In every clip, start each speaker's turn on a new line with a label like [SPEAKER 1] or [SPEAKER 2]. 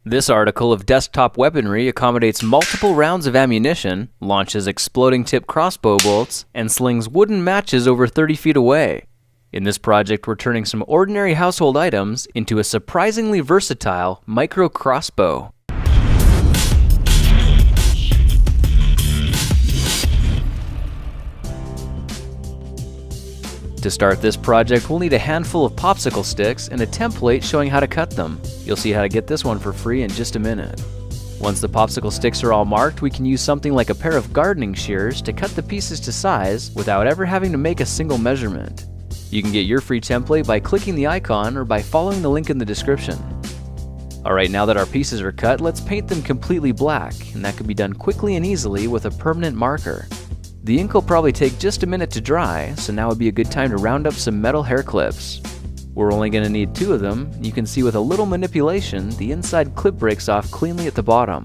[SPEAKER 1] This article of desktop weaponry accommodates multiple rounds of ammunition, launches exploding tip crossbow bolts, and slings wooden matches over 30 feet away. In this project, we're turning some ordinary household items into a surprisingly versatile micro crossbow. To start this project, we'll need a handful of popsicle sticks and a template showing how to cut them. You'll see how to get this one for free in just a minute. Once the popsicle sticks are all marked, we can use something like a pair of gardening shears to cut the pieces to size without ever having to make a single measurement. You can get your free template by clicking the icon or by following the link in the description. Alright, now that our pieces are cut, let's paint them completely black, and that can be done quickly and easily with a permanent marker. The ink will probably take just a minute to dry, so now would be a good time to round up some metal hair clips. We're only going to need 2 of them. You can see with a little manipulation, the inside clip breaks off cleanly at the bottom.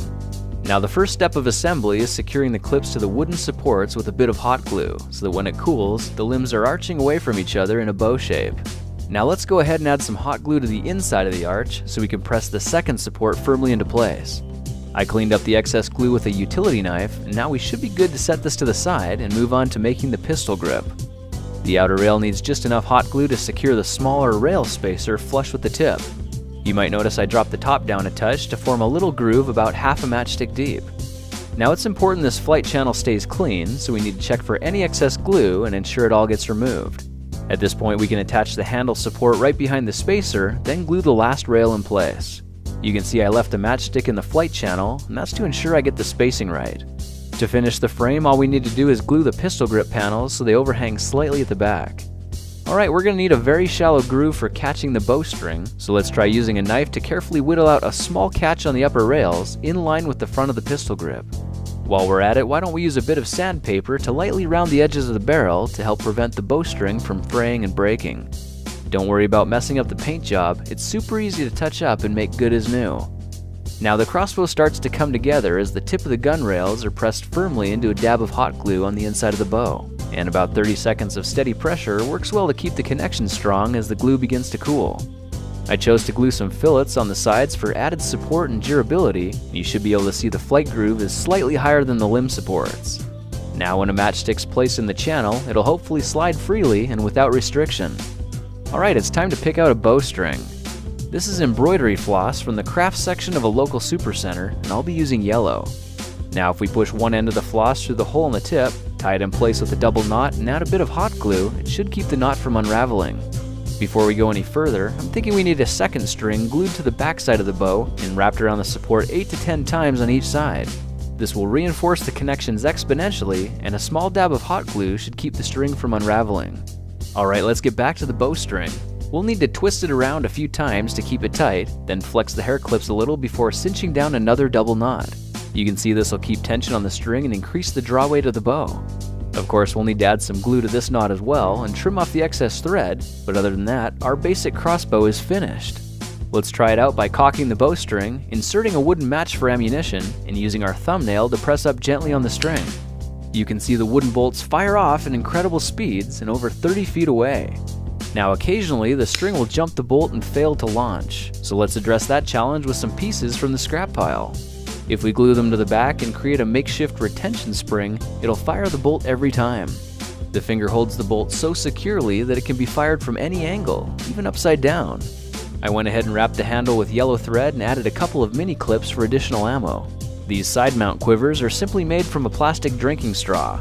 [SPEAKER 1] Now the first step of assembly is securing the clips to the wooden supports with a bit of hot glue, so that when it cools, the limbs are arching away from each other in a bow shape. Now let's go ahead and add some hot glue to the inside of the arch so we can press the second support firmly into place. I cleaned up the excess glue with a utility knife, and now we should be good to set this to the side and move on to making the pistol grip. The outer rail needs just enough hot glue to secure the smaller rail spacer flush with the tip. You might notice I dropped the top down a touch to form a little groove about half a matchstick deep. Now it's important this flight channel stays clean, so we need to check for any excess glue and ensure it all gets removed. At this point we can attach the handle support right behind the spacer, then glue the last rail in place. You can see I left a matchstick in the flight channel, and that's to ensure I get the spacing right. To finish the frame, all we need to do is glue the pistol grip panels so they overhang slightly at the back. Alright, we're going to need a very shallow groove for catching the bowstring, so let's try using a knife to carefully whittle out a small catch on the upper rails in line with the front of the pistol grip. While we're at it, why don't we use a bit of sandpaper to lightly round the edges of the barrel to help prevent the bowstring from fraying and breaking. Don't worry about messing up the paint job, it's super easy to touch up and make good as new. Now the crossbow starts to come together as the tip of the gun rails are pressed firmly into a dab of hot glue on the inside of the bow, and about 30 seconds of steady pressure works well to keep the connection strong as the glue begins to cool. I chose to glue some fillets on the sides for added support and durability. You should be able to see the flight groove is slightly higher than the limb supports. Now when a matchstick's placed in the channel, it'll hopefully slide freely and without restriction. Alright, it's time to pick out a bowstring. This is embroidery floss from the crafts section of a local supercenter, and I'll be using yellow. Now if we push one end of the floss through the hole in the tip, tie it in place with a double knot, and add a bit of hot glue, it should keep the knot from unraveling. Before we go any further, I'm thinking we need a second string glued to the back side of the bow and wrapped around the support 8 to 10 times on each side. This will reinforce the connections exponentially, and a small dab of hot glue should keep the string from unraveling. Alright, let's get back to the bowstring. We'll need to twist it around a few times to keep it tight, then flex the hair clips a little before cinching down another double knot. You can see this will keep tension on the string and increase the draw weight of the bow. Of course, we'll need to add some glue to this knot as well and trim off the excess thread, but other than that, our basic crossbow is finished. Let's try it out by cocking the bowstring, inserting a wooden match for ammunition, and using our thumbnail to press up gently on the string. You can see the wooden bolts fire off at incredible speeds and over 30 feet away. Now occasionally the string will jump the bolt and fail to launch, so let's address that challenge with some pieces from the scrap pile. If we glue them to the back and create a makeshift retention spring, it'll fire the bolt every time. The finger holds the bolt so securely that it can be fired from any angle, even upside down. I went ahead and wrapped the handle with yellow thread and added a couple of mini clips for additional ammo. These side mount quivers are simply made from a plastic drinking straw.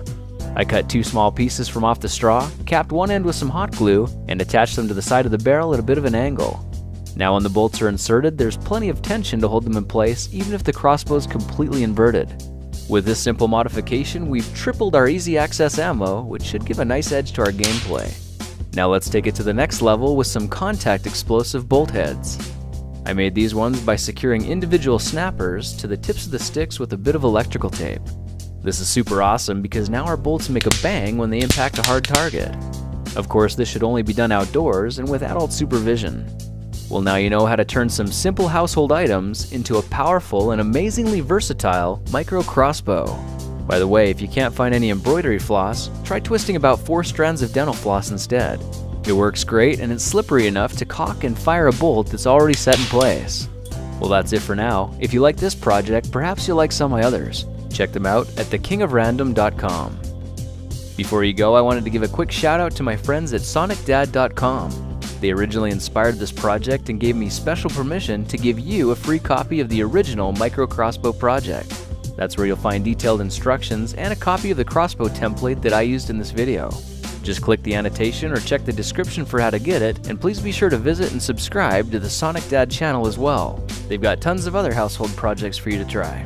[SPEAKER 1] I cut 2 small pieces from off the straw, capped one end with some hot glue, and attached them to the side of the barrel at a bit of an angle. Now when the bolts are inserted, there's plenty of tension to hold them in place even if the crossbow is completely inverted. With this simple modification, we've tripled our easy access ammo, which should give a nice edge to our gameplay. Now let's take it to the next level with some contact explosive bolt heads. I made these ones by securing individual snappers to the tips of the sticks with a bit of electrical tape. This is super awesome because now our bolts make a bang when they impact a hard target. Of course, this should only be done outdoors and with adult supervision. Well, now you know how to turn some simple household items into a powerful and amazingly versatile micro crossbow. By the way, if you can't find any embroidery floss, try twisting about 4 strands of dental floss instead. It works great and it's slippery enough to cock and fire a bolt that's already set in place. Well, that's it for now. If you like this project, perhaps you'll like some of my others. Check them out at thekingofrandom.com. Before you go, I wanted to give a quick shout out to my friends at sonicdad.com. They originally inspired this project and gave me special permission to give you a free copy of the original micro crossbow project. That's where you'll find detailed instructions and a copy of the crossbow template that I used in this video. Just click the annotation or check the description for how to get it, and please be sure to visit and subscribe to the Sonic Dad channel as well. They've got tons of other household projects for you to try.